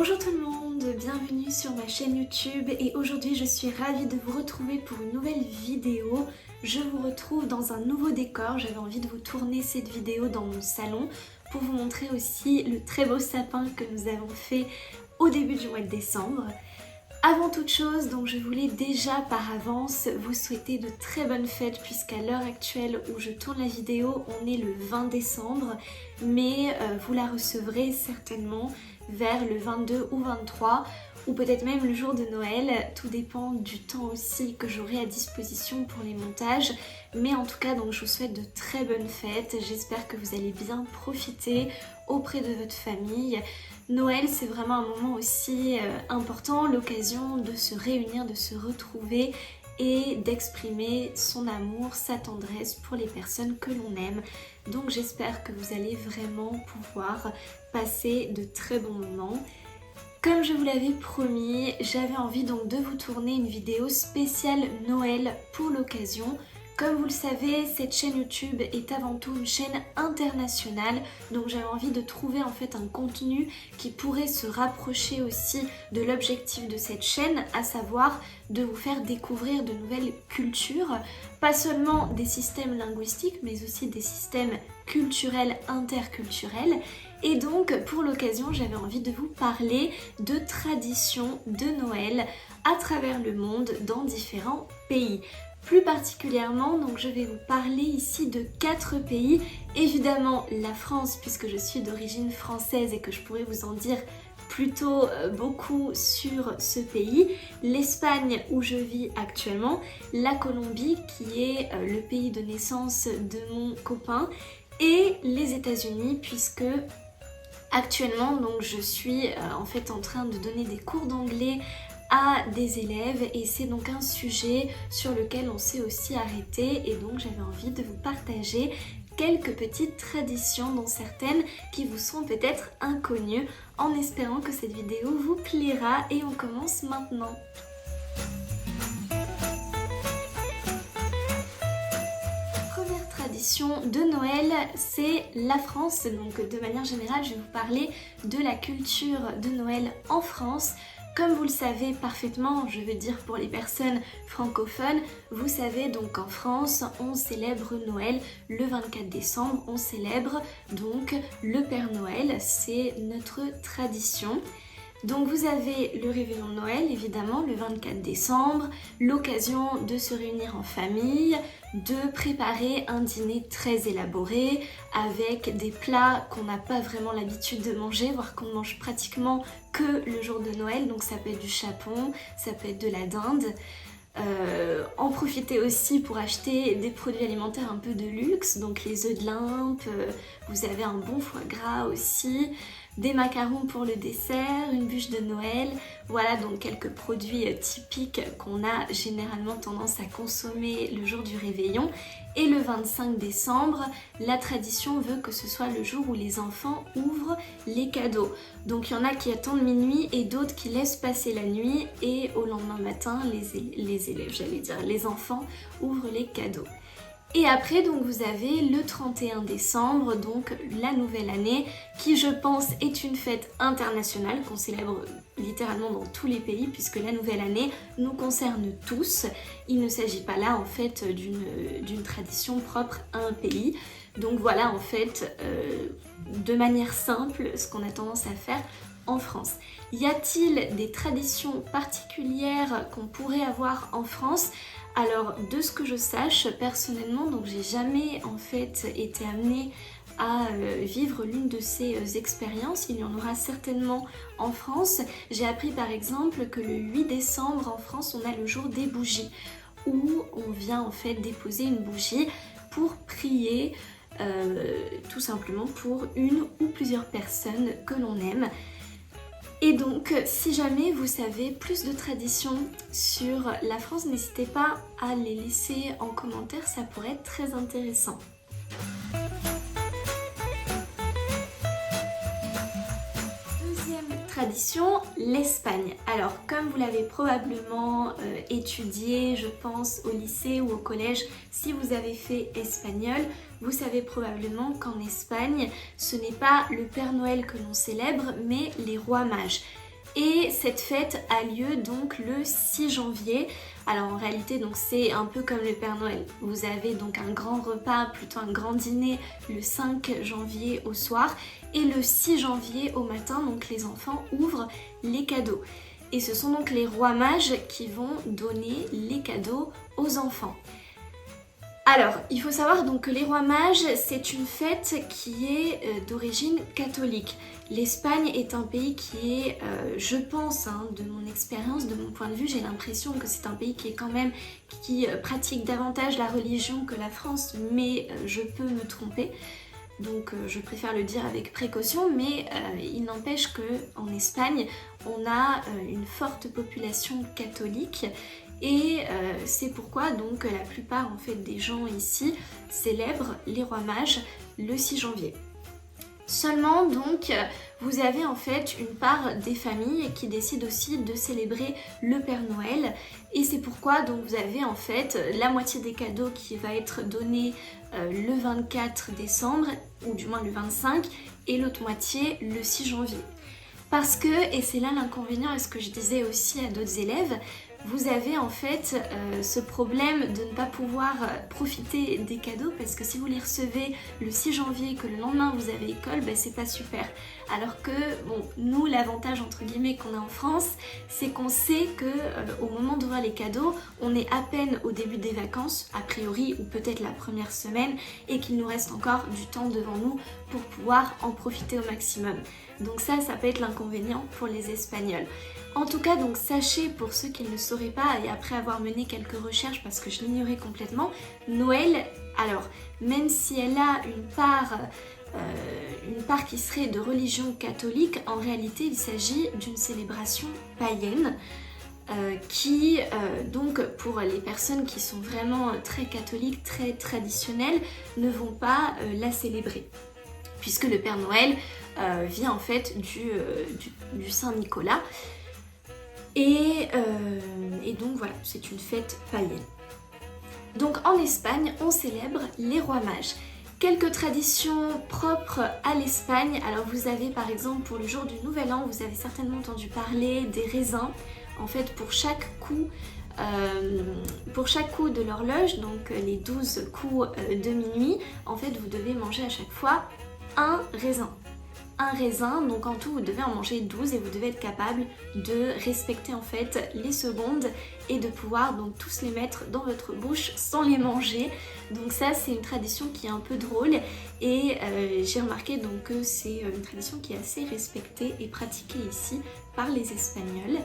Bonjour tout le monde, bienvenue sur ma chaîne YouTube et aujourd'hui je suis ravie de vous retrouver pour une nouvelle vidéo. Je vous retrouve dans un nouveau décor, j'avais envie de vous tourner cette vidéo dans mon salon pour vous montrer aussi le très beau sapin que nous avons fait au début du mois de décembre. Avant toute chose, donc je voulais déjà par avance vous souhaiter de très bonnes fêtes puisqu'à l'heure actuelle où je tourne la vidéo, on est le 20 décembre, mais vous la recevrez certainement vers le 22 ou 23 ou peut-être même le jour de Noël, tout dépend du temps aussi que j'aurai à disposition pour les montages, mais en tout cas donc je vous souhaite de très bonnes fêtes, j'espère que vous allez bien profiter auprès de votre famille. Noël c'est vraiment un moment aussi important, l'occasion de se réunir, de se retrouver et d'exprimer son amour, sa tendresse pour les personnes que l'on aime. Donc j'espère que vous allez vraiment pouvoir passer de très bons moments. Comme je vous l'avais promis, j'avais envie donc de vous tourner une vidéo spéciale Noël pour l'occasion. Comme vous le savez, cette chaîne YouTube est avant tout une chaîne internationale, donc j'avais envie de trouver en fait un contenu qui pourrait se rapprocher aussi de l'objectif de cette chaîne, à savoir de vous faire découvrir de nouvelles cultures, pas seulement des systèmes linguistiques, mais aussi des systèmes culturels, interculturels. Et donc, pour l'occasion, j'avais envie de vous parler de traditions de Noël à travers le monde dans différents pays. Plus particulièrement, donc je vais vous parler ici de 4 pays. Évidemment, la France, puisque je suis d'origine française et que je pourrais vous en dire plutôt beaucoup sur ce pays, l'Espagne où je vis actuellement, la Colombie qui est le pays de naissance de mon copain et les États-Unis puisque actuellement donc je suis en fait en train de donner des cours d'anglais à des élèves et c'est donc un sujet sur lequel on s'est aussi arrêté et donc j'avais envie de vous partager quelques petites traditions dont certaines qui vous seront peut-être inconnues en espérant que cette vidéo vous plaira et on commence maintenant. Première tradition de Noël, c'est la France. Donc de manière générale, je vais vous parler de la culture de Noël en France. Comme vous le savez parfaitement, je veux dire pour les personnes francophones, vous savez donc qu'en France, on célèbre Noël le 24 décembre, on célèbre donc le Père Noël, c'est notre tradition. Donc vous avez le réveillon de Noël évidemment le 24 décembre, l'occasion de se réunir en famille, de préparer un dîner très élaboré avec des plats qu'on n'a pas vraiment l'habitude de manger, voire qu'on ne mange pratiquement que le jour de Noël, donc ça peut être du chapon, ça peut être de la dinde. En profiter aussi pour acheter des produits alimentaires un peu de luxe, donc les œufs de Limpe, vous avez un bon foie gras aussi, des macarons pour le dessert, une bûche de Noël, voilà donc quelques produits typiques qu'on a généralement tendance à consommer le jour du réveillon. Et le 25 décembre, la tradition veut que ce soit le jour où les enfants ouvrent les cadeaux. Donc il y en a qui attendent minuit et d'autres qui laissent passer la nuit et au lendemain matin, les élèves, j'allais dire, les enfants ouvrent les cadeaux. Et après donc vous avez le 31 décembre, donc la nouvelle année, qui je pense est une fête internationale qu'on célèbre littéralement dans tous les pays puisque la nouvelle année nous concerne tous. Il ne s'agit pas là en fait d'une tradition propre à un pays. Donc voilà en fait de manière simple ce qu'on a tendance à faire en France. Y a-t-il des traditions particulières qu'on pourrait avoir en France ? Alors de ce que je sache personnellement, donc j'ai jamais en fait été amenée à vivre l'une de ces expériences, il y en aura certainement en France. J'ai appris par exemple que le 8 décembre en France on a le jour des bougies où on vient en fait déposer une bougie pour prier tout simplement pour une ou plusieurs personnes que l'on aime. Et donc, si jamais vous savez plus de traditions sur la France, n'hésitez pas à les laisser en commentaire, ça pourrait être très intéressant. Deuxième tradition, l'Espagne. Alors, comme vous l'avez probablement étudié, je pense, au lycée ou au collège, si vous avez fait espagnol, vous savez probablement qu'en Espagne, ce n'est pas le Père Noël que l'on célèbre, mais les rois mages. Et cette fête a lieu donc le 6 janvier. Alors en réalité donc c'est un peu comme le Père Noël. Vous avez donc un grand repas, plutôt un grand dîner le 5 janvier au soir et le 6 janvier au matin, donc les enfants ouvrent les cadeaux. Et ce sont donc les rois mages qui vont donner les cadeaux aux enfants. Alors, il faut savoir donc que les rois mages, c'est une fête qui est d'origine catholique. L'Espagne est un pays qui est, je pense, de mon expérience, de mon point de vue, j'ai l'impression que c'est un pays qui est quand même, qui pratique davantage la religion que la France, mais je peux me tromper. Donc je préfère le dire avec précaution, mais il n'empêche qu'en Espagne, on a une forte population catholique. Et c'est pourquoi donc la plupart en fait des gens ici célèbrent les rois mages le 6 janvier. Seulement donc vous avez en fait une part des familles qui décident aussi de célébrer le Père Noël et c'est pourquoi donc vous avez en fait la moitié des cadeaux qui va être donné le 24 décembre ou du moins le 25 et l'autre moitié le 6 janvier. Parce que, et c'est là l'inconvénient et ce que je disais aussi à d'autres élèves, vous avez en fait ce problème de ne pas pouvoir profiter des cadeaux parce que si vous les recevez le 6 janvier et que le lendemain vous avez école, ben c'est pas super. Alors que, bon, nous l'avantage entre guillemets qu'on a en France, c'est qu'on sait que au moment d'ouvrir les cadeaux, on est à peine au début des vacances, a priori, ou peut-être la première semaine, et qu'il nous reste encore du temps devant nous pour pouvoir en profiter au maximum. Donc ça peut être l'inconvénient pour les Espagnols. En tout cas, donc sachez pour ceux qui ne le sauraient pas, et après avoir mené quelques recherches parce que je l'ignorais complètement, Noël, alors même si elle a une part qui serait de religion catholique, en réalité il s'agit d'une célébration païenne qui, donc pour les personnes qui sont vraiment très catholiques, très traditionnelles, ne vont pas la célébrer. Puisque le Père Noël vient en fait du Saint Nicolas. Et donc voilà, c'est une fête païenne. Donc en Espagne, on célèbre les rois mages. Quelques traditions propres à l'Espagne. Alors vous avez par exemple pour le jour du Nouvel An, vous avez certainement entendu parler des raisins. En fait pour chaque coup de l'horloge, donc les 12 coups de minuit, en fait vous devez manger à chaque fois un raisin. Un raisin, donc en tout vous devez en manger 12 et vous devez être capable de respecter en fait les secondes et de pouvoir donc tous les mettre dans votre bouche sans les manger. Donc ça c'est une tradition qui est un peu drôle et j'ai remarqué donc que c'est une tradition qui est assez respectée et pratiquée ici par les Espagnols.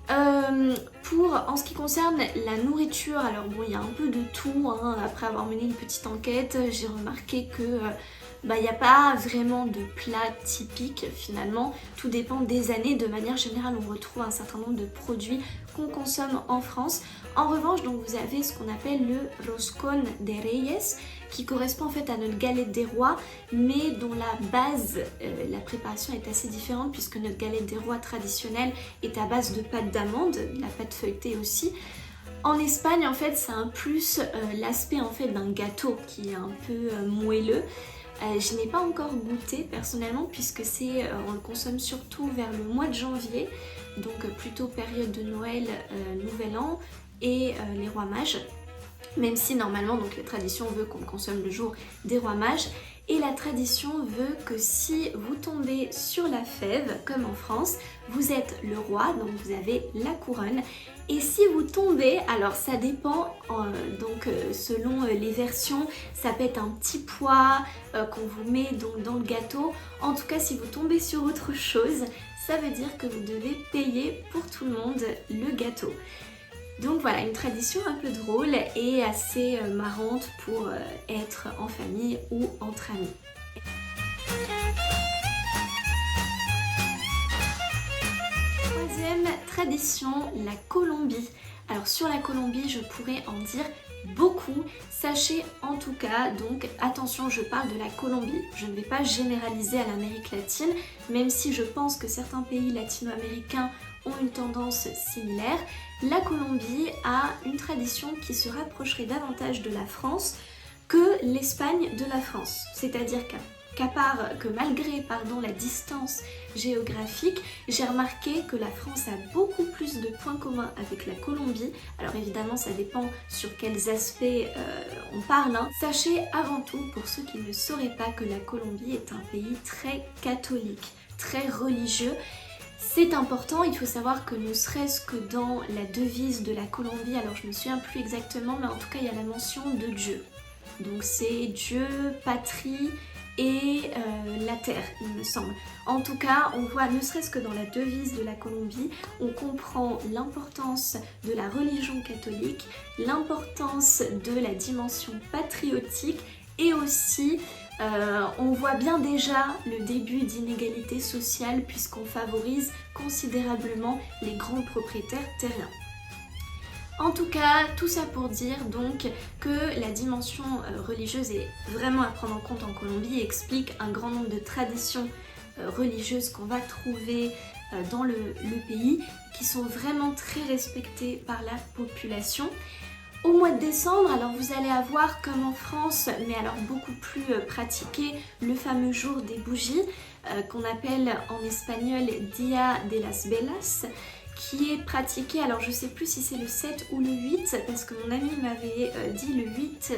En ce qui concerne la nourriture, alors bon il y a un peu de tout, après avoir mené une petite enquête, j'ai remarqué que il n'y a pas vraiment de plat typique finalement, tout dépend des années. De manière générale on retrouve un certain nombre de produits qu'on consomme en France. En revanche donc vous avez ce qu'on appelle le Roscón de Reyes qui correspond en fait à notre galette des rois mais dont la base, la préparation est assez différente puisque notre galette des rois traditionnelle est à base de pâte d'amande, la pâte feuilletée aussi. En Espagne en fait ça a un plus l'aspect en fait d'un gâteau qui est un peu moelleux. Je n'ai pas encore goûté personnellement puisque on le consomme surtout vers le mois de janvier, donc plutôt période de Noël, Nouvel An et les rois mages. Même si normalement donc la tradition veut qu'on le consomme le jour des rois mages et la tradition veut que si vous tombez sur la fève comme en France, vous êtes le roi, donc vous avez la couronne. Et si vous tombez, alors ça dépend, selon les versions, ça peut être un petit pois qu'on vous met donc dans le gâteau. En tout cas, si vous tombez sur autre chose, ça veut dire que vous devez payer pour tout le monde le gâteau. Donc voilà, une tradition un peu drôle et assez marrante pour être en famille ou entre amis. Troisième tradition, la Colombie. Alors sur la Colombie, je pourrais en dire beaucoup. Sachez en tout cas, donc attention, je parle de la Colombie. Je ne vais pas généraliser à l'Amérique latine, même si je pense que certains pays latino-américains ont une tendance similaire. La Colombie a une tradition qui se rapprocherait davantage de la France que l'Espagne de la France. C'est-à-dire que malgré la distance géographique, j'ai remarqué que la France a beaucoup plus de points communs avec la Colombie. Alors évidemment ça dépend sur quels aspects on parle, hein. Sachez avant tout, pour ceux qui ne le sauraient pas, que la Colombie est un pays très catholique, très religieux. C'est important, il faut savoir que ne serait-ce que dans la devise de la Colombie, alors je ne me souviens plus exactement, mais en tout cas il y a la mention de Dieu. Donc c'est Dieu, patrie et la terre, il me semble. En tout cas, on voit, ne serait-ce que dans la devise de la Colombie, on comprend l'importance de la religion catholique, l'importance de la dimension patriotique et aussi on voit bien déjà le début d'inégalité sociale puisqu'on favorise considérablement les grands propriétaires terriens. En tout cas, tout ça pour dire donc que la dimension religieuse est vraiment à prendre en compte en Colombie et explique un grand nombre de traditions religieuses qu'on va trouver dans le pays qui sont vraiment très respectées par la population. Au mois de décembre, alors vous allez avoir comme en France, mais alors beaucoup plus pratiqué, le fameux jour des bougies qu'on appelle en espagnol Dia de las Velas, qui est pratiqué, alors je sais plus si c'est le 7 ou le 8, parce que mon ami m'avait dit le 8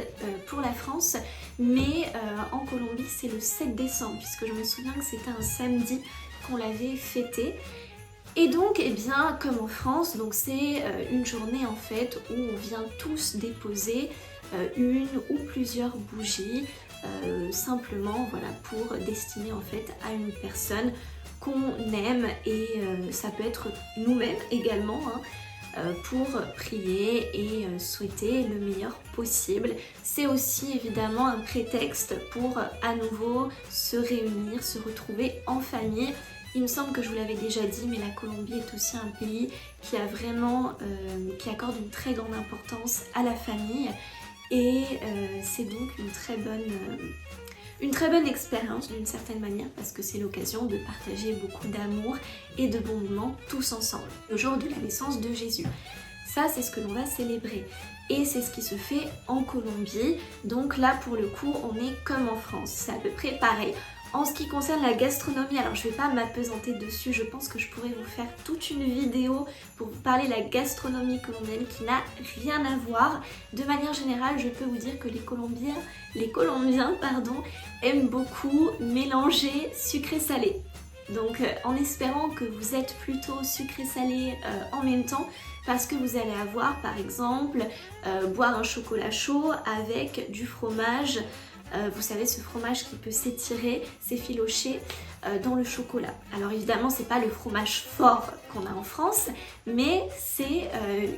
pour la France, mais en Colombie c'est le 7 décembre, puisque je me souviens que c'était un samedi qu'on l'avait fêté. Et donc, eh bien, comme en France, donc c'est une journée en fait où on vient tous déposer une ou plusieurs bougies, simplement voilà, pour destiner en fait à une personne qu'on aime et ça peut être nous-mêmes également pour prier et souhaiter le meilleur possible. C'est aussi évidemment un prétexte pour à nouveau se réunir, se retrouver en famille. Il me semble que je vous l'avais déjà dit, mais la Colombie est aussi un pays qui a vraiment, qui accorde une très grande importance à la famille et c'est donc une très bonne expérience d'une certaine manière parce que c'est l'occasion de partager beaucoup d'amour et de bons moments tous ensemble. Le jour de la naissance de Jésus. Ça, c'est ce que l'on va célébrer. Et c'est ce qui se fait en Colombie. Donc là, pour le coup, on est comme en France. C'est à peu près pareil. En ce qui concerne la gastronomie, alors je ne vais pas m'appesanter dessus, je pense que je pourrais vous faire toute une vidéo pour vous parler de la gastronomie colombienne qui n'a rien à voir. De manière générale, je peux vous dire que les Colombiens aiment beaucoup mélanger sucré-salé. Donc en espérant que vous êtes plutôt sucré-salé en même temps, parce que vous allez avoir par exemple boire un chocolat chaud avec du fromage. Vous savez, ce fromage qui peut s'étirer, s'effilocher dans le chocolat. Alors évidemment, c'est pas le fromage fort qu'on a en France, mais c'est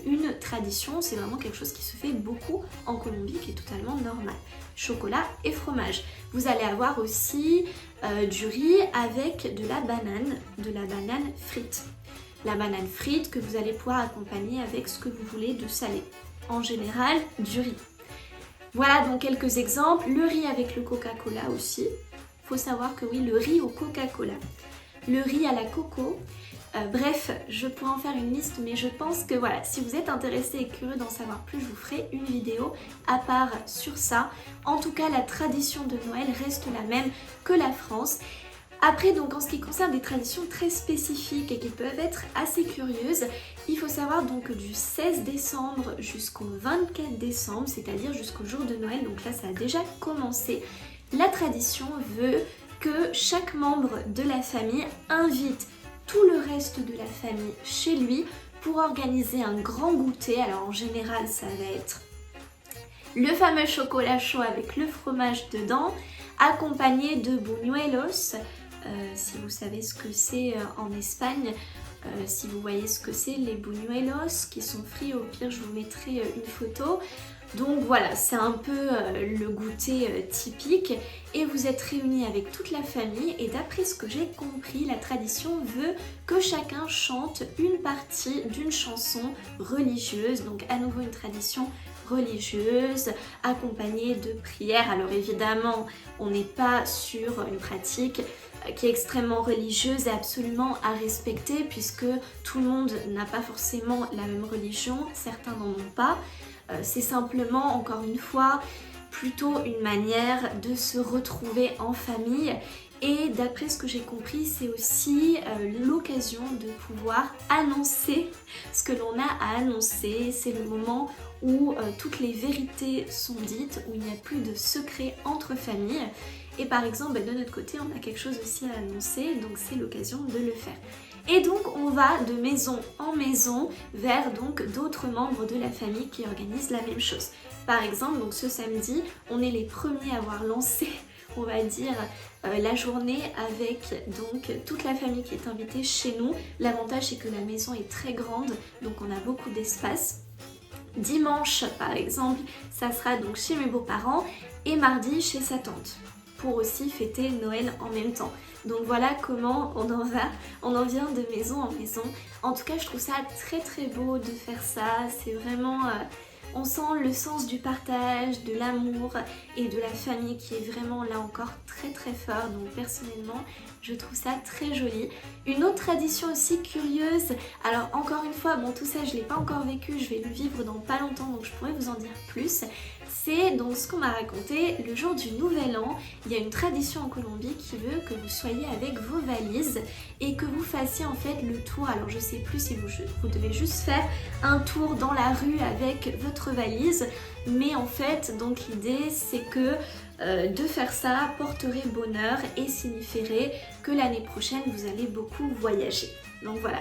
une tradition, c'est vraiment quelque chose qui se fait beaucoup en Colombie, qui est totalement normal. Chocolat et fromage. Vous allez avoir aussi du riz avec de la banane frite. La banane frite que vous allez pouvoir accompagner avec ce que vous voulez de salé. En général, du riz. Voilà donc quelques exemples. Le riz avec le Coca-Cola aussi. Il faut savoir que oui, le riz au Coca-Cola. Le riz à la coco. Bref, je pourrais en faire une liste, mais je pense que voilà, si vous êtes intéressé et curieux d'en savoir plus, je vous ferai une vidéo à part sur ça. En tout cas, la tradition de Noël reste la même que la France. Après, donc en ce qui concerne des traditions très spécifiques et qui peuvent être assez curieuses, il faut savoir donc que du 16 décembre jusqu'au 24 décembre, c'est-à-dire jusqu'au jour de Noël, donc là ça a déjà commencé, la tradition veut que chaque membre de la famille invite tout le reste de la famille chez lui pour organiser un grand goûter. Alors en général, ça va être le fameux chocolat chaud avec le fromage dedans, accompagné de buñuelos. Si vous savez ce que c'est en Espagne, si vous voyez ce que c'est, les buñuelos qui sont frits, au pire je vous mettrai une photo. Donc voilà, c'est un peu le goûter typique et vous êtes réunis avec toute la famille et d'après ce que j'ai compris, la tradition veut que chacun chante une partie d'une chanson religieuse, donc à nouveau une tradition religieuse accompagnée de prières. Alors évidemment, on n'est pas sur une pratique qui est extrêmement religieuse et absolument à respecter puisque tout le monde n'a pas forcément la même religion, certains n'en ont pas. C'est simplement, encore une fois, plutôt une manière de se retrouver en famille. Et d'après ce que j'ai compris, c'est aussi l'occasion de pouvoir annoncer ce que l'on a à annoncer. C'est le moment où toutes les vérités sont dites, où il n'y a plus de secrets entre familles. Et par exemple, de notre côté, on a quelque chose aussi à annoncer, donc c'est l'occasion de le faire. Et donc on va de maison en maison vers donc d'autres membres de la famille qui organisent la même chose. Par exemple, donc ce samedi, on est les premiers à avoir lancé, on va dire, la journée avec donc toute la famille qui est invitée chez nous. L'avantage c'est que la maison est très grande, donc on a beaucoup d'espace. Dimanche par exemple, ça sera donc chez mes beaux-parents et mardi chez sa tante, pour aussi fêter Noël en même temps. Donc voilà comment on en vient de maison en maison. En tout cas, je trouve ça très très beau de faire ça. C'est vraiment... on sent le sens du partage, de l'amour et de la famille qui est vraiment là encore très très fort. Donc personnellement, je trouve ça très joli. Une autre tradition aussi curieuse, alors encore une fois, bon tout ça je l'ai pas encore vécu, je vais le vivre dans pas longtemps donc je pourrais vous en dire plus. C'est donc ce qu'on m'a raconté, le jour du Nouvel An, il y a une tradition en Colombie qui veut que vous soyez avec vos valises et que vous fassiez en fait le tour. Alors je sais plus si vous devez juste faire un tour dans la rue avec votre valise, mais en fait donc l'idée c'est que de faire ça porterait bonheur et signifierait que l'année prochaine vous allez beaucoup voyager. Donc voilà.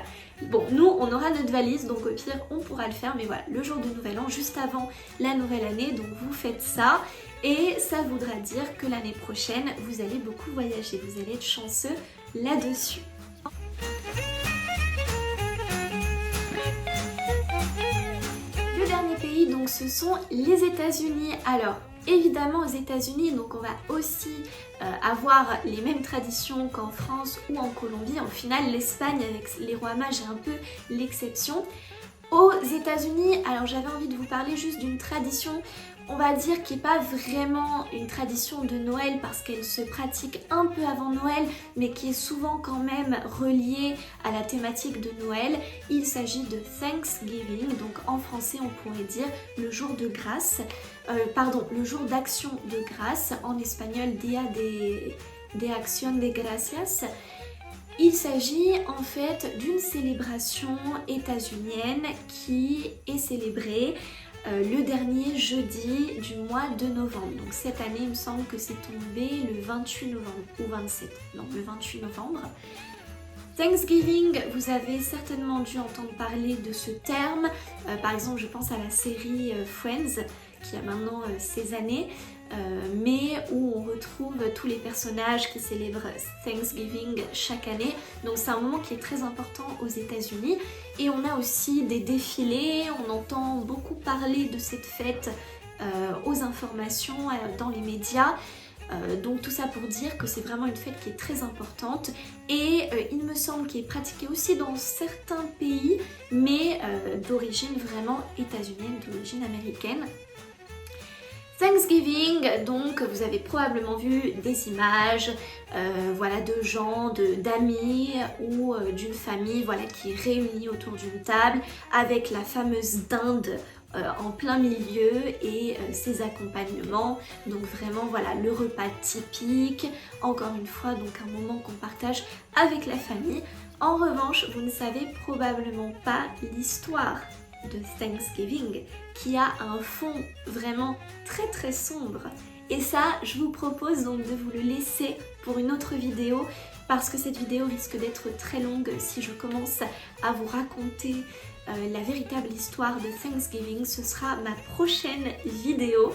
Bon, nous on aura notre valise, donc au pire on pourra le faire, mais voilà, le jour de Nouvel An, juste avant la nouvelle année, donc vous faites ça et ça voudra dire que l'année prochaine vous allez beaucoup voyager, vous allez être chanceux là-dessus. Le dernier pays donc ce sont les États-Unis. Alors évidemment aux États-Unis, donc on va aussi avoir les mêmes traditions qu'en France ou en Colombie. Au final, l'Espagne avec les rois mages est un peu l'exception. Aux États-Unis, alors j'avais envie de vous parler juste d'une tradition, on va dire qui n'est pas vraiment une tradition de Noël parce qu'elle se pratique un peu avant Noël, mais qui est souvent quand même reliée à la thématique de Noël. Il s'agit de Thanksgiving, donc en français on pourrait dire le jour de grâce, le jour d'action de grâce, en espagnol Dia de Acción de Gracias. Il s'agit en fait d'une célébration états-unienne qui est célébrée le dernier jeudi du mois de novembre. Donc cette année, il me semble que c'est tombé le 28 novembre ou 27. Non, le 28 novembre. Thanksgiving, vous avez certainement dû entendre parler de ce terme. Par exemple, je pense à la série Friends, qui a maintenant ses années, mais où on retrouve tous les personnages qui célèbrent Thanksgiving chaque année. Donc c'est un moment qui est très important aux États-Unis. Et on a aussi des défilés, on entend beaucoup parler de cette fête aux informations, dans les médias. Donc tout ça pour dire que c'est vraiment une fête qui est très importante et il me semble qu'elle est pratiquée aussi dans certains pays, mais d'origine vraiment états-unienne, d'origine américaine. Thanksgiving, donc vous avez probablement vu des images voilà, de gens, d'amis ou d'une famille voilà, qui est réunie autour d'une table avec la fameuse dinde en plein milieu et ses accompagnements. Donc vraiment voilà le repas typique, encore une fois donc un moment qu'on partage avec la famille. En revanche, vous ne savez probablement pas l'histoire de Thanksgiving qui a un fond vraiment très très sombre. Et ça, je vous propose donc de vous le laisser pour une autre vidéo parce que cette vidéo risque d'être très longue si je commence à vous raconter la véritable histoire de Thanksgiving. Ce sera ma prochaine vidéo.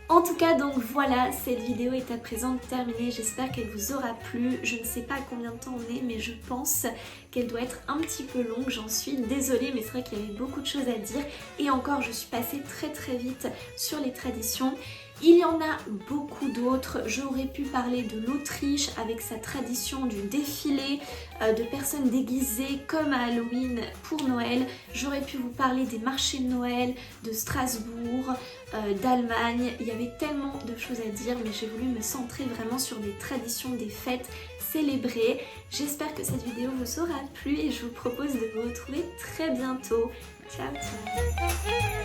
En tout cas donc voilà, cette vidéo est à présent terminée, j'espère qu'elle vous aura plu. Je ne sais pas combien de temps on est mais je pense qu'elle doit être un petit peu longue, j'en suis désolée mais c'est vrai qu'il y avait beaucoup de choses à dire et encore je suis passée très très vite sur les traditions. Il y en a beaucoup d'autres, j'aurais pu parler de l'Autriche avec sa tradition du défilé, de personnes déguisées comme à Halloween pour Noël. J'aurais pu vous parler des marchés de Noël, de Strasbourg, d'Allemagne. Il y avait tellement de choses à dire mais j'ai voulu me centrer vraiment sur des traditions, des fêtes célébrées. J'espère que cette vidéo vous aura plu et je vous propose de vous retrouver très bientôt. Ciao ciao.